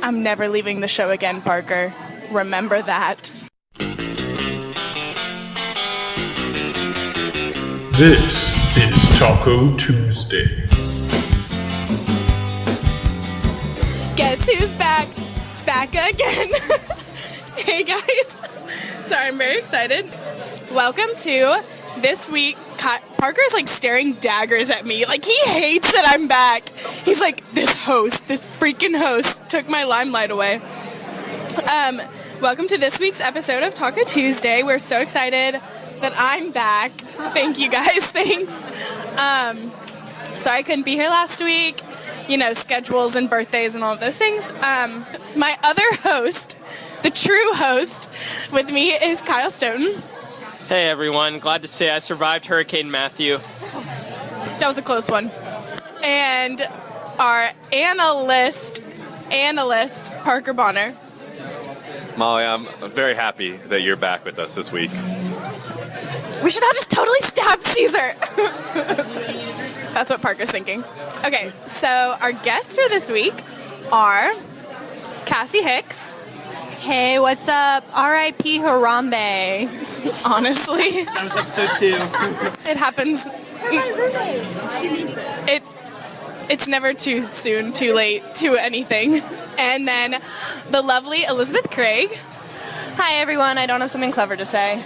I'm never leaving the show again, Parker. Remember that. This is Taco Tuesday. Guess who's back? Back again. Hey guys. Sorry, I'm very excited. Welcome to this week. Parker's like staring daggers at me. Like, he hates that I'm back. He's like, this freaking host took my limelight away. Welcome to this week's episode of Taco Tuesday. We're so excited that I'm back. Thank you guys. Thanks. Sorry I couldn't be here last week. You know, schedules and birthdays and all of those things. My other host, the true host with me, is Kyle Stoughton. Hey everyone, glad to say I survived Hurricane Matthew. That was a close one. And our analyst, Parker Bonner. Molly, I'm very happy that you're back with us this week. We should all just totally stab Caesar. That's what Parker's thinking. Okay, so our guests for this week are Cassie Hicks. Hey, what's up? R.I.P. Harambe. Honestly. That was episode 2. It happens. My roommate. She needs it. It's never too soon, too late, to anything. And then the lovely Elizabeth Craig. Hi, everyone. I don't have something clever to say.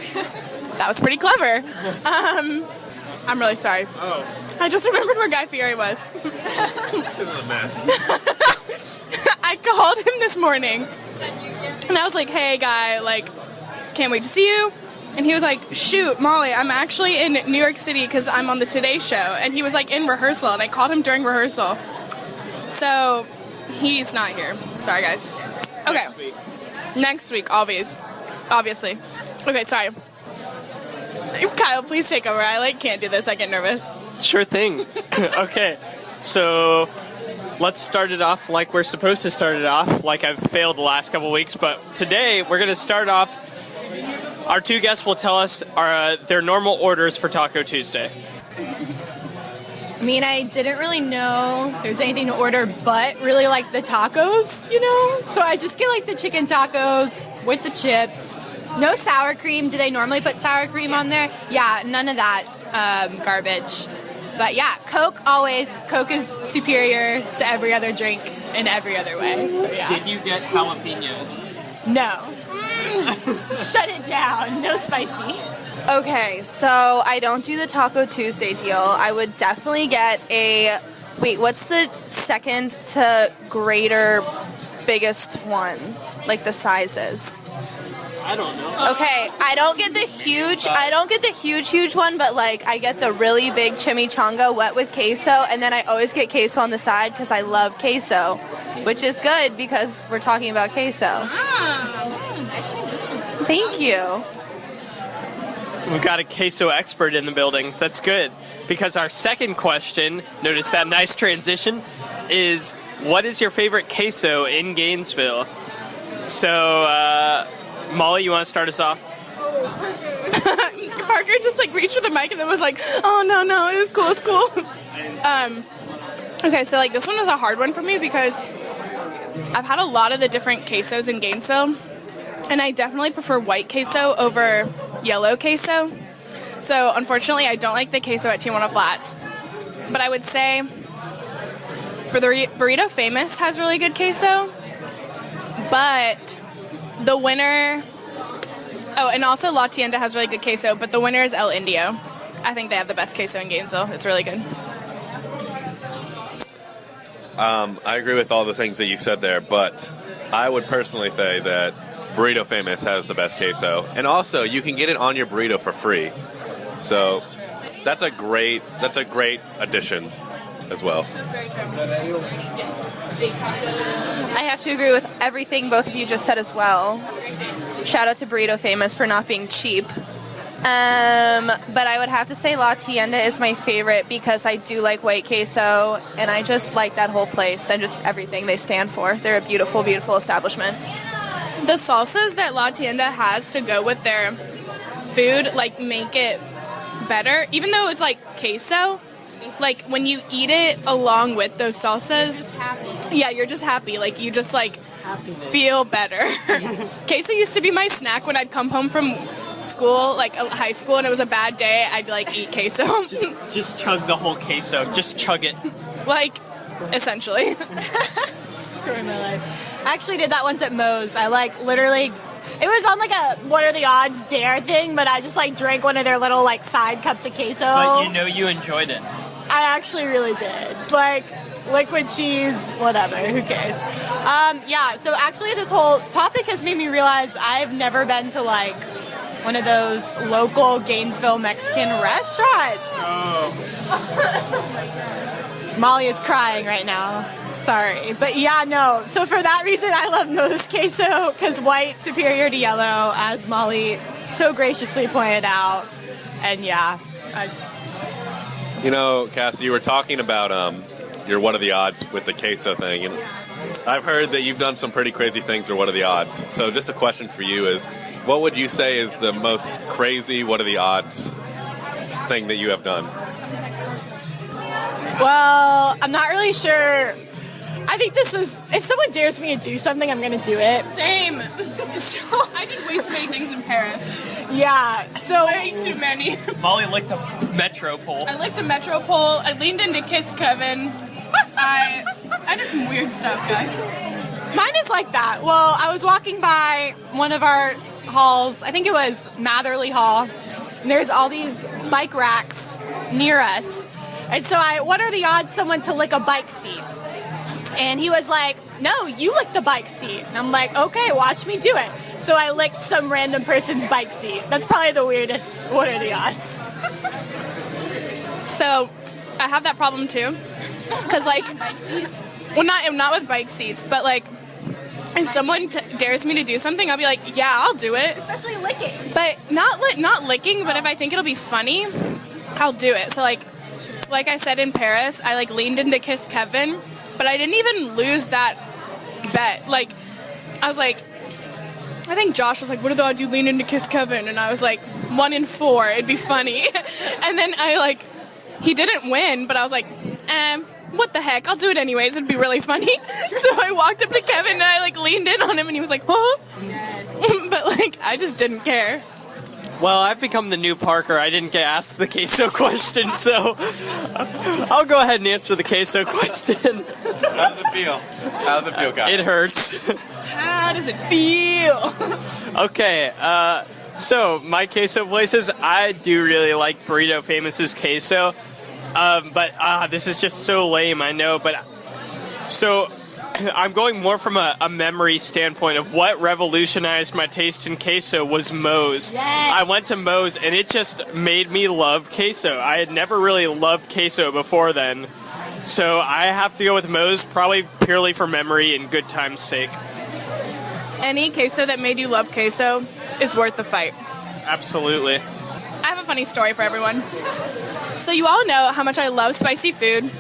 That was pretty clever. I'm really sorry. Oh. I just remembered where Guy Fieri was. This is a mess. I called him this morning. And I was like, hey, Guy, like, can't wait to see you. And he was like, shoot, Molly, I'm actually in New York City because I'm on the Today Show. And he was like in rehearsal, and I called him during rehearsal. So he's not here. Sorry, guys. Okay. Next week, obviously. Okay, sorry. Kyle, please take over. I can't do this. I get nervous. Sure thing. Okay, so let's start it off like we're supposed to start it off, like I've failed the last couple weeks. But today we're going to start off. Our two guests will tell us their normal orders for Taco Tuesday. I mean, I didn't really know there's anything to order but really like the tacos, you know? So I just get like the chicken tacos with the chips. No sour cream. Do they normally put sour cream on there? Yeah, none of that garbage. But yeah, Coke always. Coke is superior to every other drink in every other way. So yeah. Did you get jalapenos? No. Shut it down. No spicy. Okay, so I don't do the Taco Tuesday deal. I would definitely get wait, what's the second to greater biggest one? Like the sizes? I don't know. Okay, I don't get the huge one, but like I get the really big chimichanga wet with queso, and then I always get queso on the side because I love queso, which is good because we're talking about queso. Nice transition. Thank you. We've got a queso expert in the building. That's good. Because our second question, notice that nice transition, is what is your favorite queso in Gainesville? So, Molly, you want to start us off? Parker just reached for the mic and then was like, oh, no, it was cool, it's cool. Okay, so this one was a hard one for me because I've had a lot of the different quesos in Gainesville, and I definitely prefer white queso over yellow queso. So unfortunately, I don't like the queso at Tijuana Flats. But I would say for the Burrito Famous has really good queso. But the winner, and also La Tienda has really good queso, but the winner is El Indio. I think they have the best queso in Gainesville. It's really good. I agree with all the things that you said there, but I would personally say that Burrito Famous has the best queso, and also you can get it on your burrito for free. So that's a great addition as well. That's very true. I have to agree with everything both of you just said as well. Shout out to Burrito Famous for not being cheap. But I would have to say La Tienda is my favorite because I do like white queso, and I just like that whole place and just everything they stand for. They're a beautiful, beautiful establishment. The salsas that La Tienda has to go with their food, make it better. Even though it's queso, when you eat it along with those salsas, happy. Yeah, you're just happy. You just feel better. Queso used to be my snack when I'd come home from school, like high school, and it was a bad day. I'd like eat queso. Just chug the whole queso. Just chug it. Like, essentially. Story of my life. I actually did that once at Moe's. I like literally, it was on like a what are the odds dare thing, but I just like drank one of their little like side cups of queso. But you know you enjoyed it. I actually really did. Like liquid cheese, whatever, who cares? Yeah, so actually this whole topic has made me realize I've never been to like one of those local Gainesville Mexican restaurants. Oh. Molly is crying right now. Sorry. But yeah, no. So for that reason, I love Moe's queso, because white superior to yellow, as Molly so graciously pointed out. And yeah, I just... You know, Cassie, you were talking about your what are the odds with the queso thing, and I've heard that you've done some pretty crazy things or what are the odds. So just a question for you is, what would you say is the most crazy what are the odds thing that you have done? Well, I'm not really sure. I think this is, if someone dares me to do something, I'm going to do it. Same. So, I did way too many things in Paris. yeah, so... Way too many. Molly licked a metro pole. I licked a metro pole. I leaned into Kiss Kevin. I did some weird stuff, guys. Mine is like that. Well, I was walking by one of our halls, I think it was Matherly Hall, and there's all these bike racks near us. And so what are the odds someone to lick a bike seat? And he was like, no, you lick the bike seat. And I'm like, okay, watch me do it. So I licked some random person's bike seat. That's probably the weirdest what are the odds. So, I have that problem too. Because, like, well, not with bike seats, but, like, if someone dares me to do something, I'll be like, yeah, I'll do it. Especially licking. But not licking, but if I think it'll be funny, I'll do it. So, like I said in Paris, I, like, leaned into Kiss Kevin, but I didn't even lose that bet. Like, I was like, I think Josh was like, what are the odds you lean into Kiss Kevin? And I was like, 1 in 4, it'd be funny. And then he didn't win, but I was like, what the heck, I'll do it anyways, it'd be really funny. So I walked up to Kevin and I, like, leaned in on him and he was like, huh? Yes. But, like, I just didn't care. Well, I've become the new Parker. I didn't get asked the queso question, so I'll go ahead and answer the queso question. How does it feel? How does it feel, guys? It hurts. How does it feel? Okay, so my queso places, I do really like Burrito Famous's queso, but this is just so lame, I know, but so I'm going more from a memory standpoint of what revolutionized my taste in queso was Moe's. Yes. I went to Moe's and it just made me love queso. I had never really loved queso before then. So I have to go with Moe's, probably purely for memory and good time's sake. Any queso that made you love queso is worth the fight. Absolutely. I have a funny story for everyone. So you all know how much I love spicy food,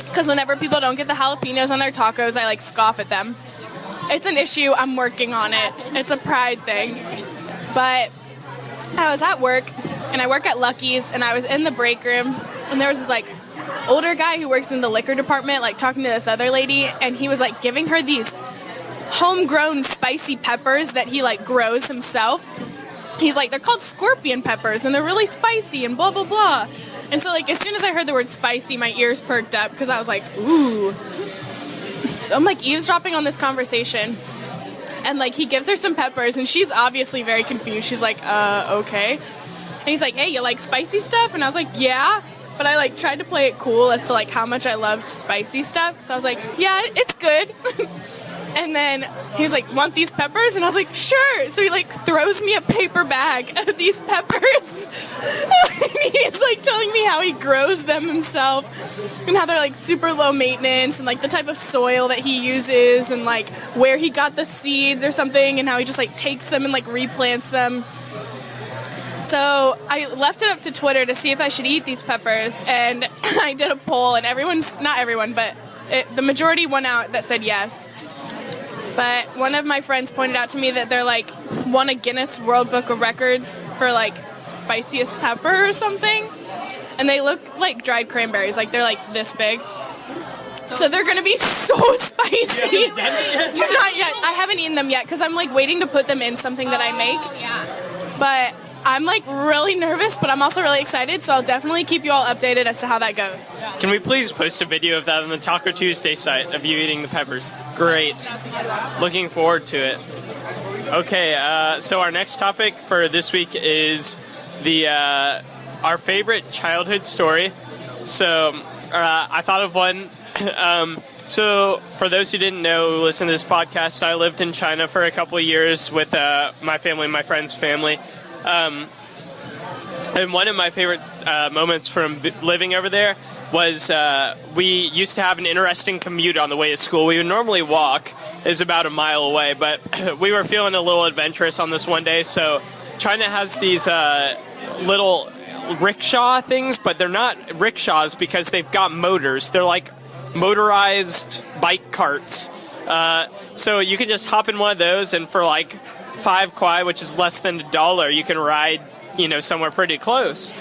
because whenever people don't get the jalapenos on their tacos, I, like, scoff at them. It's an issue. I'm working on it. It's a pride thing. But I was at work, and I work at Lucky's, and I was in the break room, and there was this, like, older guy who works in the liquor department, like, talking to this other lady, and he was, like, giving her these homegrown spicy peppers that he, like, grows himself. He's like, they're called scorpion peppers, and they're really spicy, and blah, blah, blah. And so, like, as soon as I heard the word spicy, my ears perked up, because I was like, ooh. So I'm, like, eavesdropping on this conversation, and, like, he gives her some peppers, and she's obviously very confused. She's like, okay. And he's like, hey, you like spicy stuff? And I was like, yeah. But I, like, tried to play it cool as to, like, how much I loved spicy stuff. So I was like, yeah, it's good. And then he was like, want these peppers? And I was like, sure. So he, like, throws me a paper bag of these peppers. And he's, like, telling me how he grows them himself and how they're, like, super low maintenance and, like, the type of soil that he uses and, like, where he got the seeds or something and how he just, like, takes them and, like, replants them. So I left it up to Twitter to see if I should eat these peppers, and I did a poll, and not everyone, but the majority won out that said yes. But one of my friends pointed out to me that they're, like, won a Guinness World Book of Records for, like, spiciest pepper or something. And they look like dried cranberries. Like, they're, like, this big. So they're gonna be so spicy. Not yet. I haven't eaten them yet because I'm like waiting to put them in something that I make. But I'm like really nervous, but I'm also really excited. So I'll definitely keep you all updated as to how that goes. Can we please post a video of that on the Taco Tuesday site of you eating the peppers? Great. Looking forward to it. Okay, so our next topic for this week is our favorite childhood story. So I thought of one. So for those who didn't know, who listen to this podcast, I lived in China for a couple of years with my family, my friend's family. And one of my favorite moments from living over there was we used to have an interesting commute on the way to school. We would normally walk. It's about a mile away, but we were feeling a little adventurous on this one day. So China has these little rickshaw things, but they're not rickshaws because they've got motors. They're like motorized bike carts. So you can just hop in one of those, and for like 5 kwai, which is less than $1, you can ride, somewhere pretty close.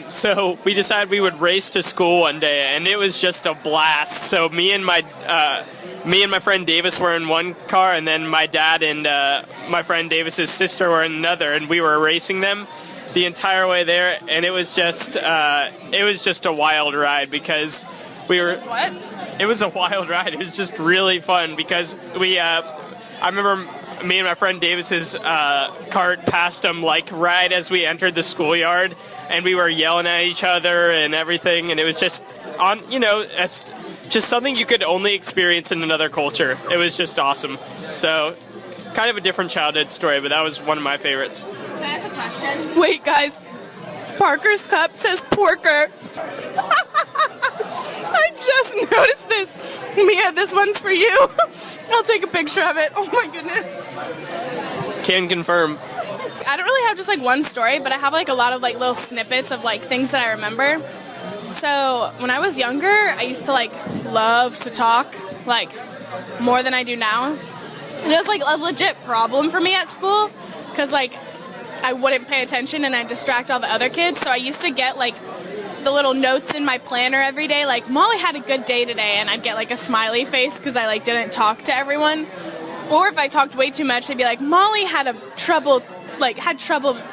So we decided we would race to school one day, and it was just a blast. So me and my friend Davis were in one car, and then my dad and my friend Davis's sister were in another, and we were racing them the entire way there, and it was just a wild ride because we were. What? It was a wild ride. It was just really fun because I remember me and my friend Davis's cart passed them like right as we entered the schoolyard, and we were yelling at each other and everything, and it was just it's just something you could only experience in another culture. It was just awesome. So kind of a different childhood story, but that was one of my favorites. Can I ask a question? Wait, guys. Parker's cup says porker. I just noticed this. Mia, this one's for you. I'll take a picture of it. Oh my goodness. Can confirm. I don't really have just like one story, but I have like a lot of like little snippets of like things that I remember. So when I was younger, I used to like love to talk like more than I do now. And it was like a legit problem for me at school because like I wouldn't pay attention and I'd distract all the other kids. So I used to get like the little notes in my planner every day, like Molly had a good day today, and I'd get like a smiley face because I like didn't talk to everyone. Or if I talked way too much, they'd be like, Molly had trouble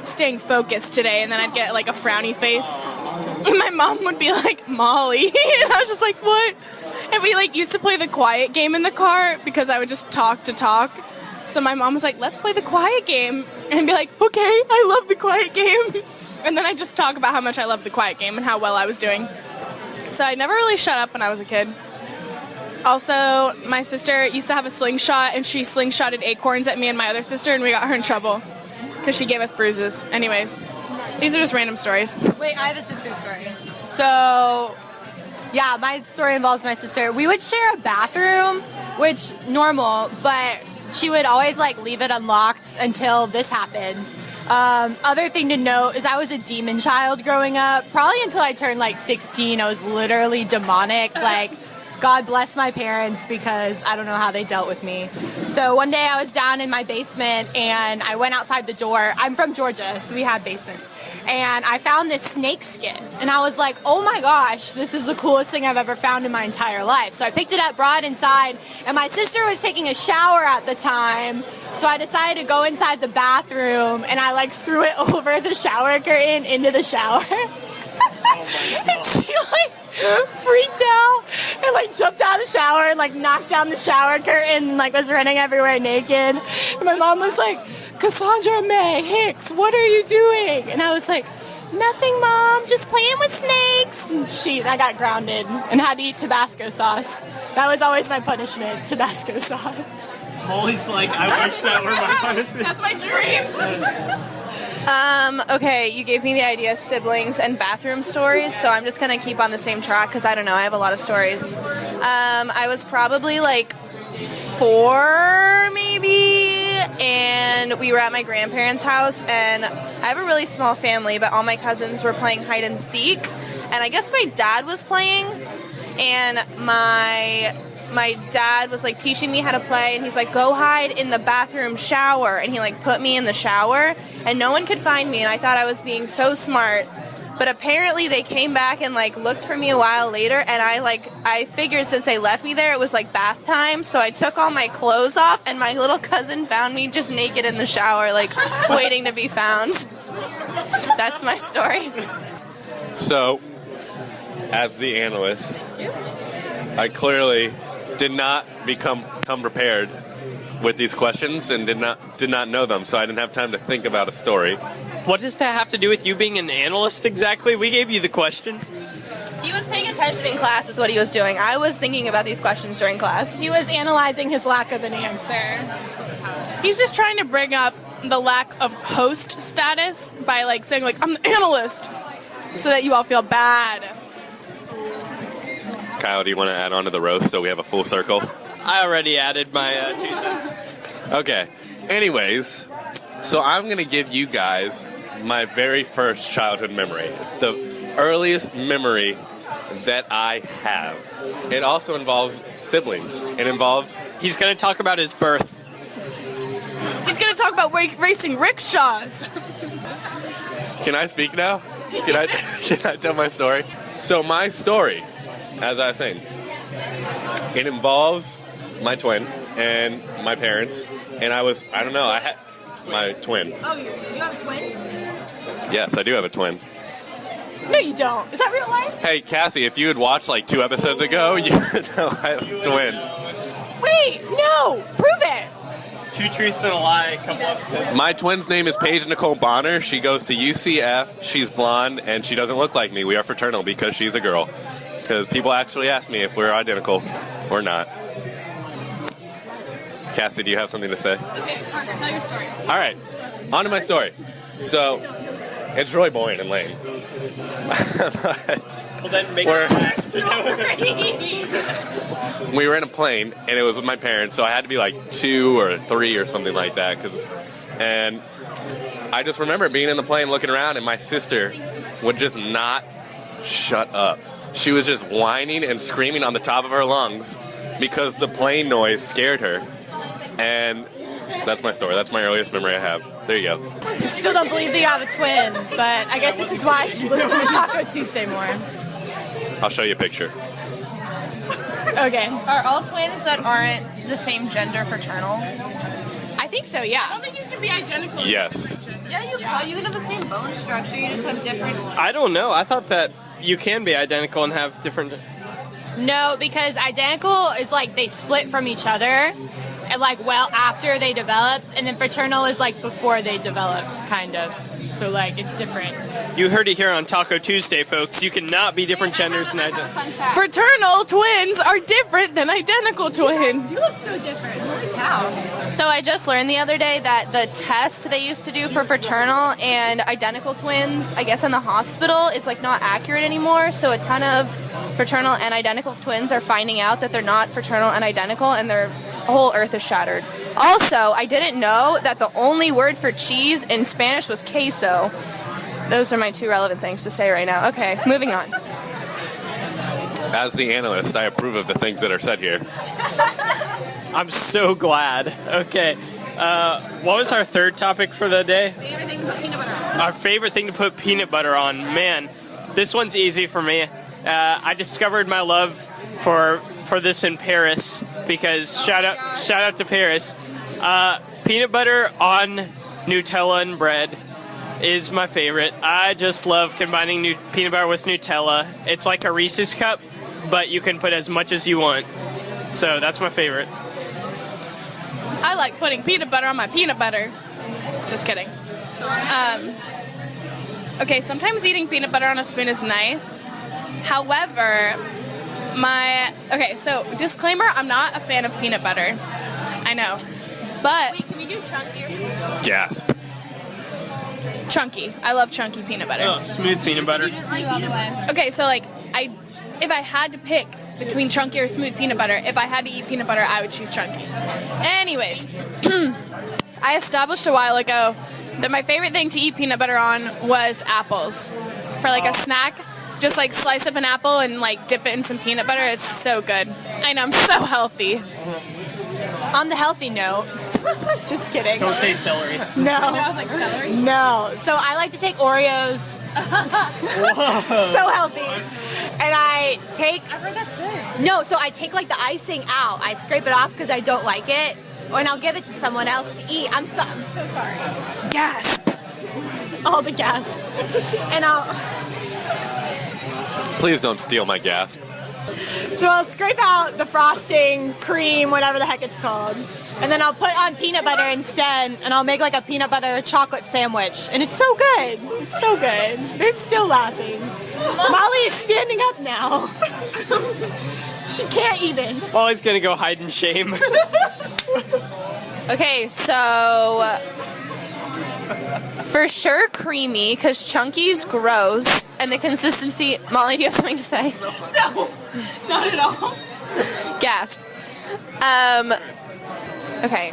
staying focused today, and then I'd get like a frowny face. And my mom would be like, Molly, and I was just like, what? And we like used to play the quiet game in the car because I would just talk to talk. So my mom was like, let's play the quiet game, and I'd be like, okay, I love the quiet game. And then I just talk about how much I loved the quiet game and how well I was doing. So I never really shut up when I was a kid. Also, my sister used to have a slingshot, and she slingshotted acorns at me and my other sister, and we got her in trouble because she gave us bruises. Anyways, these are just random stories. Wait, I have a sister story. So, yeah, my story involves my sister. We would share a bathroom, which normal, but she would always like leave it unlocked until this happened. Other thing to note is I was a demon child growing up. Probably until I turned like 16, I was literally demonic. Like, God bless my parents because I don't know how they dealt with me. So one day I was down in my basement and I went outside the door. I'm from Georgia, so we had basements. And I found this snake skin. And I was like, oh my gosh, this is the coolest thing I've ever found in my entire life. So I picked it up, brought it inside, and my sister was taking a shower at the time. So I decided to go inside the bathroom, and I like threw it over the shower curtain into the shower. And she like freaked out and like jumped out of the shower and like knocked down the shower curtain and like was running everywhere naked. And my mom was like, Cassandra May Hicks, what are you doing? And I was like, nothing, Mom, just playing with snakes. And I got grounded and had to eat Tabasco sauce. That was always my punishment, Tabasco sauce. Molly's like, I wish that were my punishment. That's my dream. Okay, you gave me the idea siblings and bathroom stories, so I'm just gonna keep on the same track because I don't know, I have a lot of stories. I was probably like 4 maybe, and we were at my grandparents' house, and I have a really small family, but all my cousins were playing hide and seek, and I guess my dad was playing, and my dad was like teaching me how to play, and he's like, go hide in the bathroom shower, and he like put me in the shower and no one could find me, and I thought I was being so smart, But apparently they came back and like looked for me a while later, and I figured since they left me there it was like bath time, so I took all my clothes off, and my little cousin found me just naked in the shower, like waiting to be found. That's my story. So, as the analyst, I clearly did not come prepared with these questions and did not know them, so I didn't have time to think about a story. What does that have to do with you being an analyst exactly? We gave you the questions. He was paying attention in class is what he was doing. I was thinking about these questions during class. He was analyzing his lack of an answer. He's just trying to bring up the lack of host status by like saying like I'm the analyst, so that you all feel bad. Kyle, do you want to add on to the roast so we have a full circle? I already added my 2 cents. Okay. Anyways, so I'm going to give you guys my very first childhood memory. The earliest memory that I have. It also involves siblings. It involves... He's going to talk about his birth. He's gonna talk about racing rickshaws. Can I speak now? Can I tell my story? So my story, as I was saying, it involves my twin and my parents, and I had my twin. Oh, you have a twin? Yes, I do have a twin. No, you don't. Is that real life? Hey, Cassie, if you had watched like 2 episodes ago, you would know I have a twin. Wait, no! Prove it! 2 truths and a lie, a couple episodes. My twin's name is Paige Nicole Bonner. She goes to UCF. She's blonde, and she doesn't look like me. We are fraternal because she's a girl. Because people actually ask me if we're identical or not. Cassie, do you have something to say? Okay, Parker, tell your story. All right, on to my story. So, it's really boring and lame. Well, then make We're- it last. We were in a plane, and it was with my parents, so I had to be like 2 or 3 or something like that. And I just remember being in the plane looking around, and my sister would just not shut up. She was just whining and screaming on the top of her lungs because the plane noise scared her. And that's my story. That's my earliest memory I have. There you go. I still don't believe that you have a twin, but I guess this is why I should listen to Taco Tuesday more. I'll show you a picture. Okay. Are all twins that aren't the same gender fraternal? I think so, yeah. I don't think you can be identical. Yes. Yeah, you can have the same bone structure, you just have different... I don't know. I thought that you can be identical and have different... No, because identical is like they split from each other, and like well after they developed, and then fraternal is like before they developed, kind of. So like it's different. You heard it here on Taco Tuesday, folks. You cannot be different genders and identical. Fraternal twins are different than identical twins. You look so different. Holy cow. So I just learned the other day that the test they used to do for fraternal and identical twins, I guess in the hospital, is like not accurate anymore. So a ton of fraternal and identical twins are finding out that they're not fraternal and identical, and their whole earth is shattered. Also, I didn't know that the only word for cheese in Spanish was queso. Those are my 2 relevant things to say right now. Okay, moving on. As the analyst, I approve of the things that are said here. I'm so glad. Okay. What was our third topic for the day? Favorite thing to put peanut butter on? Our favorite thing to put peanut butter on. Man, this one's easy for me. I discovered my love for this in Paris because shout out to Paris. Peanut butter on Nutella and bread is my favorite. I just love combining peanut butter with Nutella. It's like a Reese's cup, but you can put as much as you want. So that's my favorite. I like putting peanut butter on my peanut butter. Just kidding. Okay, sometimes eating peanut butter on a spoon is nice. However, so disclaimer, I'm not a fan of peanut butter. I know. But Wait, can we do chunky or smooth? Gasp. chunky. I love chunky peanut butter. Oh, smooth peanut butter. Okay, so like if I had to pick between chunky or smooth peanut butter, if I had to eat peanut butter, I would choose chunky. Anyways, I established a while ago that my favorite thing to eat peanut butter on was apples. For like a snack, just like slice up an apple and like dip it in some peanut butter. It's so good. I know, I'm so healthy. On the healthy note, Just kidding. Don't say celery. No. I was like, celery? No. So I like to take Oreos. So healthy. And I take... I heard that's good. No, so I take like the icing out. I scrape it off because I don't like it. And I'll give it to someone else to eat. I'm so sorry. Gasp. All the gasps. And Please don't steal my gasp. So I'll scrape out the frosting, cream, whatever the heck it's called. And then I'll put on peanut butter instead, and I'll make like a peanut butter chocolate sandwich. And it's so good. It's so good. They're still laughing. Molly is standing up now. She can't even. Molly's gonna go hide in shame. Okay, so for sure creamy, because chunky's gross, and the consistency... Molly, do you have something to say? No, not at all. Gasp. Okay.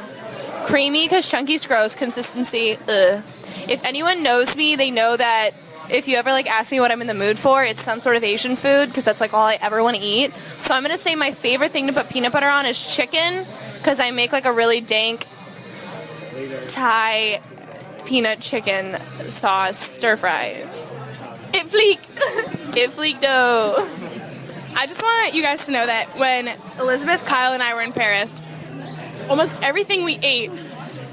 Creamy, because chunky's gross, consistency, ugh. If anyone knows me, they know that if you ever like ask me what I'm in the mood for, it's some sort of Asian food, because that's like all I ever want to eat. So I'm going to say my favorite thing to put peanut butter on is chicken, because I make like a really dank Thai peanut chicken sauce stir fry. It fleek. It fleek dough. I just want you guys to know that when Elizabeth, Kyle, and I were in Paris, almost everything we ate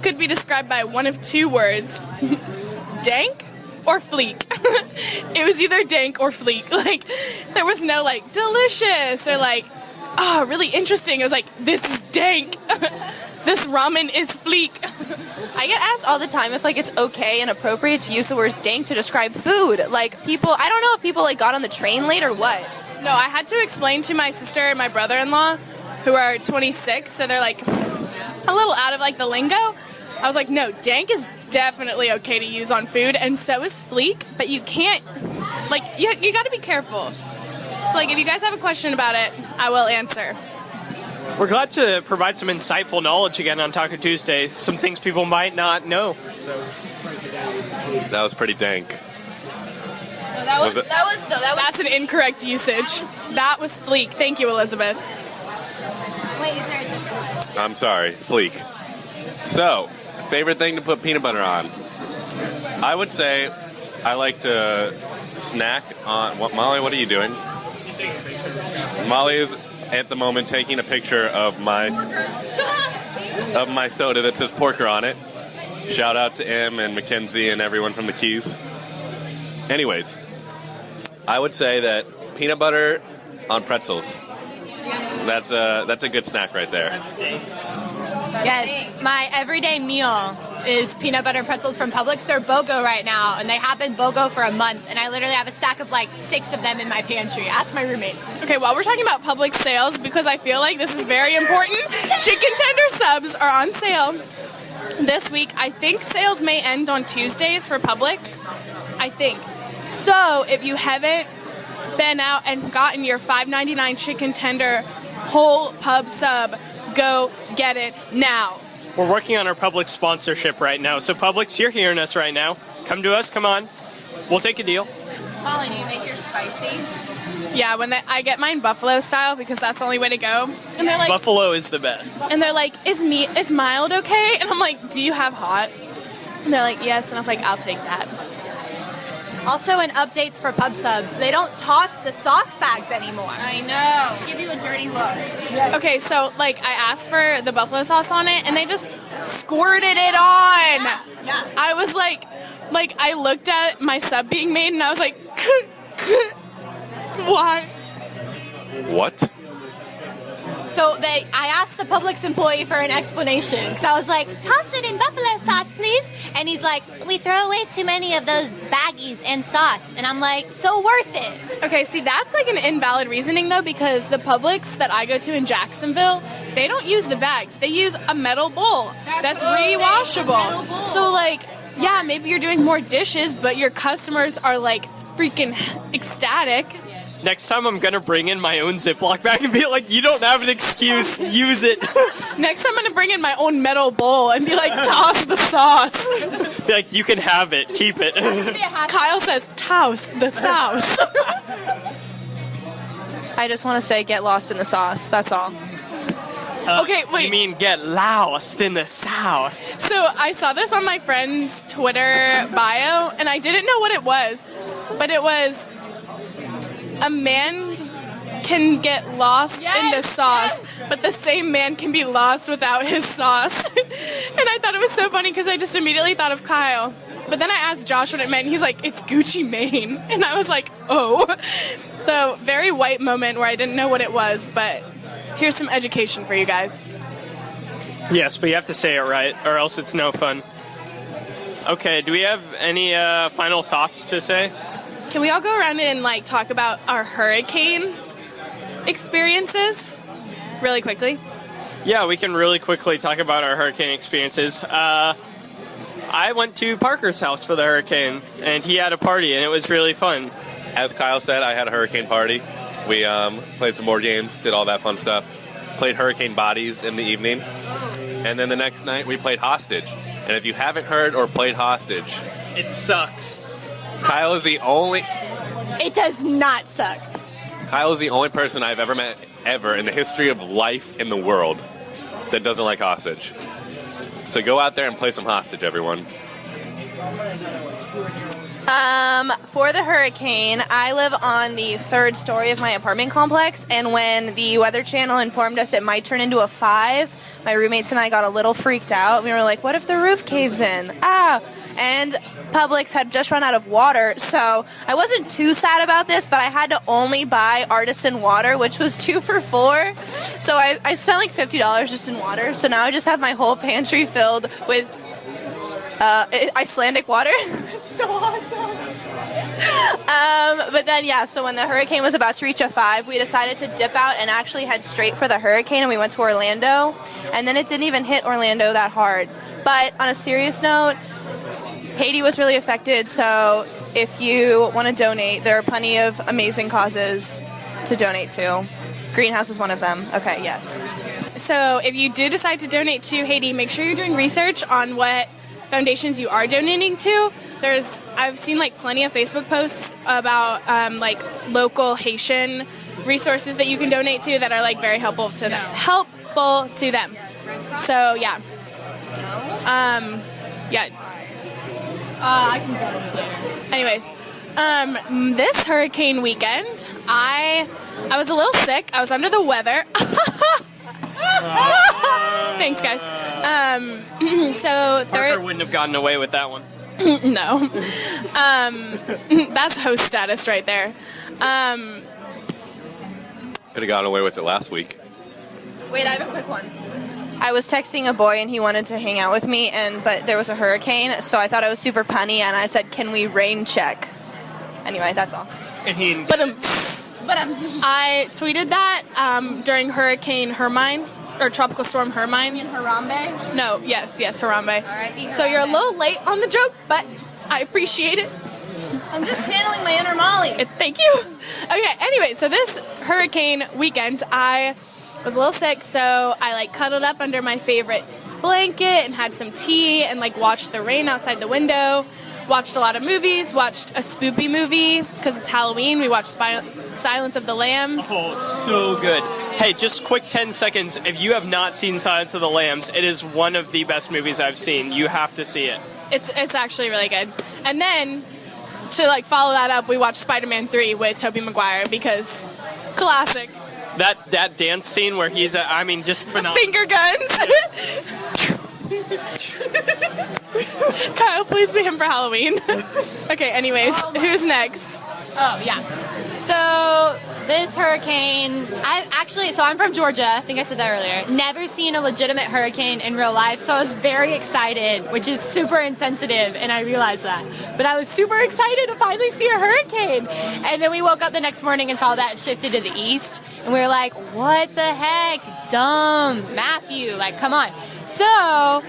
could be described by one of two words. Dank or fleek. It was either dank or fleek. Like, there was no, like, delicious or, like, oh, really interesting. It was like, this is dank. This ramen is fleek. I get asked all the time if like it's okay and appropriate to use the word dank to describe food. Like people, I don't know if people like got on the train late or what. No, I had to explain to my sister and my brother-in-law, who are 26, so they're like a little out of like the lingo. I was like, no, dank is definitely okay to use on food, and so is fleek, but you can't, like, you got to be careful. So like, if you guys have a question about it, I will answer. We're glad to provide some insightful knowledge again on Taco Tuesday. Some things people might not know. So That was pretty dank. Was it? That's an incorrect usage. That was fleek. Thank you, Elizabeth. Wait, is there... I'm sorry, fleek. So, favorite thing to put peanut butter on? I would say I like to snack on... Molly, what are you doing? Molly is at the moment taking a picture of my soda that says Porker on it. Shout out to Em and Mackenzie and everyone from the Keys. Anyways, I would say that peanut butter on pretzels. That's a good snack right there. Yes, my everyday meal is peanut butter pretzels from Publix. They're BOGO right now, and they have been BOGO for a month, and I literally have a stack of like 6 of them in my pantry. Ask my roommates. Okay, while we're talking about Publix sales, because I feel like this is very important, chicken tender subs are on sale this week. I think sales may end on Tuesdays for Publix. I think. So if you haven't been out and gotten your $5.99 chicken tender whole pub sub, go get it now. we're working on our Publix sponsorship right now. So Publix, you're hearing us right now. Come to us. Come on. We'll take a deal. Molly, do you make yours spicy? Yeah, I get mine buffalo style because that's the only way to go. And they're like, Buffalo is the best. and they're like, is mild okay? And I'm like, do you have hot? And they're like, yes. And I was like, I'll take that. Also, in updates for pub subs, they don't toss the sauce bags anymore. I know. Give you a dirty look. Okay, so like I asked for the buffalo sauce on it, and they just squirted it on. Yeah. I was like I looked at my sub being made, and I was like, why? What? So I asked the Publix employee for an explanation because I was like, toss it in buffalo sauce, please. And he's like, we throw away too many of those baggies and sauce. And I'm like, so worth it. Okay, see, that's like an invalid reasoning though, because the Publix that I go to in Jacksonville, they don't use the bags. They use a metal bowl that's rewashable. So like, yeah, maybe you're doing more dishes, but your customers are like freaking ecstatic. Next time I'm going to bring in my own Ziploc bag and be like, you don't have an excuse, use it. Next time I'm gonna bring in my own metal bowl and be like, toss the sauce. Be like, you can have it, keep it. Kyle says, toss the sauce. I just want to say, get lost in the sauce. That's all. Okay, wait. You mean get loused in the sauce? So I saw this on my friend's Twitter bio, and I didn't know what it was, but it was a man can get lost in the sauce, but the same man can be lost without his sauce. And I thought it was so funny because I just immediately thought of Kyle. But then I asked Josh what it meant, and he's like, it's Gucci Mane. And I was like, oh. So very white moment where I didn't know what it was, but here's some education for you guys. Yes, but you have to say it right, or else it's no fun. Okay, do we have any final thoughts to say? Can we all go around and like talk about our hurricane experiences really quickly? Yeah, we can really quickly talk about our hurricane experiences. I went to Parker's house for the hurricane, and he had a party, and it was really fun. As Kyle said, I had a hurricane party. We played some board games, did all that fun stuff. Played Hurricane Bodies in the evening. And then the next night, we played Hostage. And if you haven't heard or played Hostage, It sucks. Kyle is the only It does not suck. Kyle is the only person I've ever met ever in the history of life in the world that doesn't like Hostage. So go out there and play some Hostage, everyone. For the hurricane, I live on the 3rd story of my apartment complex, and when the Weather Channel informed us it might turn into a 5, my roommates and I got a little freaked out. We were like, what if the roof caves in? And Publix had just run out of water, so I wasn't too sad about this, but I had to only buy artisan water, which was 2 for $4. So I spent like $50 just in water, so now I just have my whole pantry filled with Icelandic water. It's so awesome. But then, so when the hurricane was about to reach a 5, we decided to dip out and actually head straight for the hurricane, and we went to Orlando, and then it didn't even hit Orlando that hard. But on a serious note, Haiti was really affected, so if you want to donate, there are plenty of amazing causes to donate to. Greenhouse is one of them. Okay, yes. So if you do decide to donate to Haiti, make sure you're doing research on what foundations you are donating to. I've seen like plenty of Facebook posts about like local Haitian resources that you can donate to that are like very helpful to them. So yeah. I can go. Anyways, this hurricane weekend, I was a little sick. I was under the weather. Thanks, guys. Parker wouldn't have gotten away with that one. No. That's host status right there. Could have gotten away with it last week. Wait, I have a quick one. I was texting a boy and he wanted to hang out with me, but there was a hurricane, so I thought I was super punny and I said, "Can we rain check?" Anyway, that's all. And I tweeted that during Hurricane Hermine, or Tropical Storm Hermine. You mean Harambe? No, yes, Harambe. R.I.P. So you're a Harambe. little late on the joke, but I appreciate it. I'm just channeling my inner Molly. Thank you. Okay, anyway, so this hurricane weekend, I was a little sick, so I like cuddled up under my favorite blanket and had some tea and like watched the rain outside the window. Watched a lot of movies, watched a spoopy movie because it's Halloween. We watched Silence of the Lambs. Oh, so good. Hey, just quick 10 seconds. If you have not seen Silence of the Lambs, it is one of the best movies I've seen. You have to see it. It's actually really good. And then to like follow that up, we watched Spider-Man 3 with Tobey Maguire because classic. That dance scene where he's, just phenomenal. Finger guns. Kyle, please be him for Halloween. Okay, anyways, who's next? Oh, yeah. So this hurricane, I'm from Georgia. I think I said that earlier. Never seen a legitimate hurricane in real life, so I was very excited, which is super insensitive, and I realized that. But I was super excited to finally see a hurricane. And then we woke up the next morning and saw that it shifted to the east, and we were like, what the heck? Dumb. Matthew, like, come on. So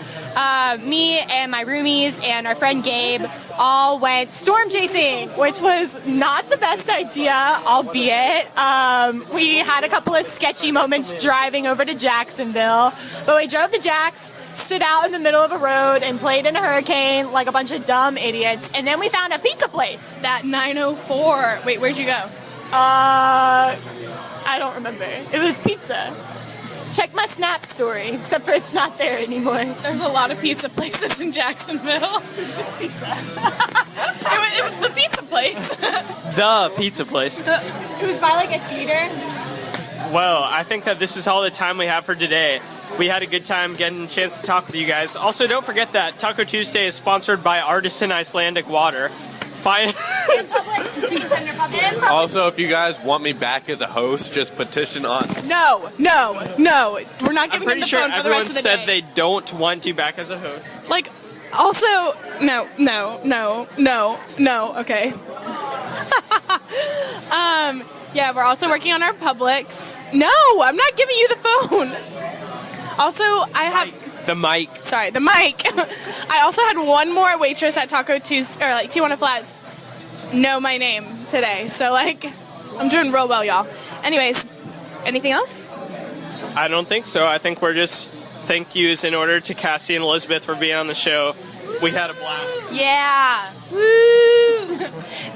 me and my roomies and our friend Gabe all went storm chasing, which was not the best idea, albeit. We had a couple of sketchy moments driving over to Jacksonville, but we drove to Jax, stood out in the middle of a road and played in a hurricane like a bunch of dumb idiots, and then we found a pizza place. That 904. Wait, where'd you go? I don't remember. It was pizza. Check my Snap story, except for it's not there anymore. There's a lot of pizza places in Jacksonville. It's just pizza. It was the pizza place. The pizza place. It was by like a theater. Well, I think that this is all the time we have for today. We had a good time getting a chance to talk with you guys. Also, don't forget that Taco Tuesday is sponsored by Artisan Icelandic Water. Also, if you guys want me back as a host, just petition on. No. We're not I'm giving him pretty the sure phone for the everyone rest of the said day. they don't want you back as a host. Like, also, no, okay. Yeah, we're also working on our Publix. No, I'm not giving you the phone. Also, I have... The mic. Sorry, the mic. I also had one more waitress at Taco Tuesday, or like Tijuana Flats, know my name today. So, like, I'm doing real well, y'all. Anyways, anything else? I don't think so. I think we're just thank yous in order to Cassie and Elizabeth for being on the show. We had a blast. Yeah. Woo!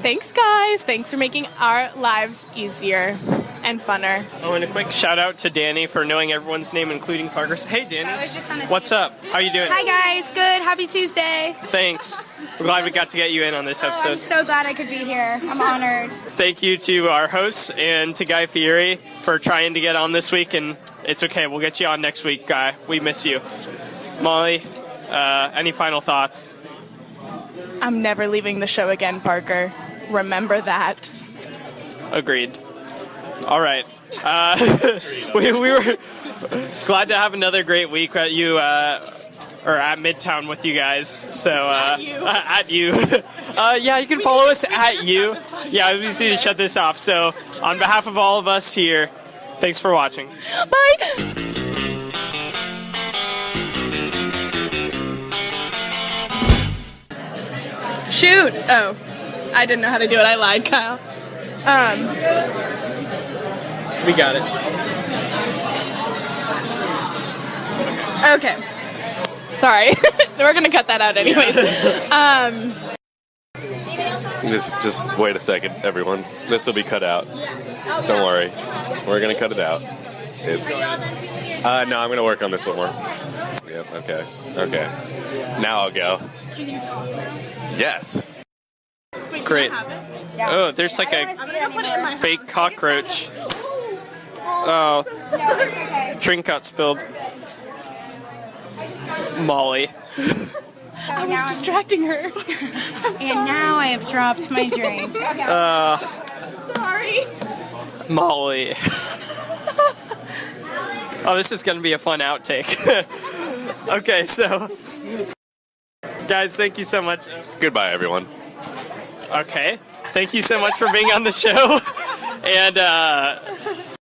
Thanks, guys. Thanks for making our lives easier and funner. Oh, and a quick shout out to Danny for knowing everyone's name, including Parker's. Hey, Danny. I was just on a What's up? How you doing? Hi guys, good. Happy Tuesday. Thanks. We're glad we got to get you in on this I'm episode. so glad I could be here. I'm honored. Thank you to our hosts and to Guy Fieri for trying to get on this week, and it's okay. We'll get you on next week, Guy. We miss you. Molly, any final thoughts? I'm never leaving the show again, Parker. Remember that. Agreed. All right. We were glad to have another great week at you, or at Midtown with you guys. So at you. Yeah, you can follow us at you. Yeah, we just need to shut this off. So on behalf of all of us here, thanks for watching. Bye! Shoot! Oh, I didn't know how to do it. I lied, Kyle. We got it. Okay. Sorry. We're gonna cut that out anyways. Just wait a second, everyone. This will be cut out. Don't worry. We're gonna cut it out. It's. No, I'm gonna work on this a little more. Yep. Okay. Okay. Now I'll go. Yes. Wait, Great. can I have it? Oh, there's like I don't a want to see it anymore. fake cockroach. Oh, No, it's okay. drink got spilled. Molly. I was distracting her. And now I have dropped my drink. Sorry. Molly. Oh, this is going to be a fun outtake. Okay, so... Guys, thank you so much. Goodbye, everyone. Okay. Thank you so much for being on the show. And,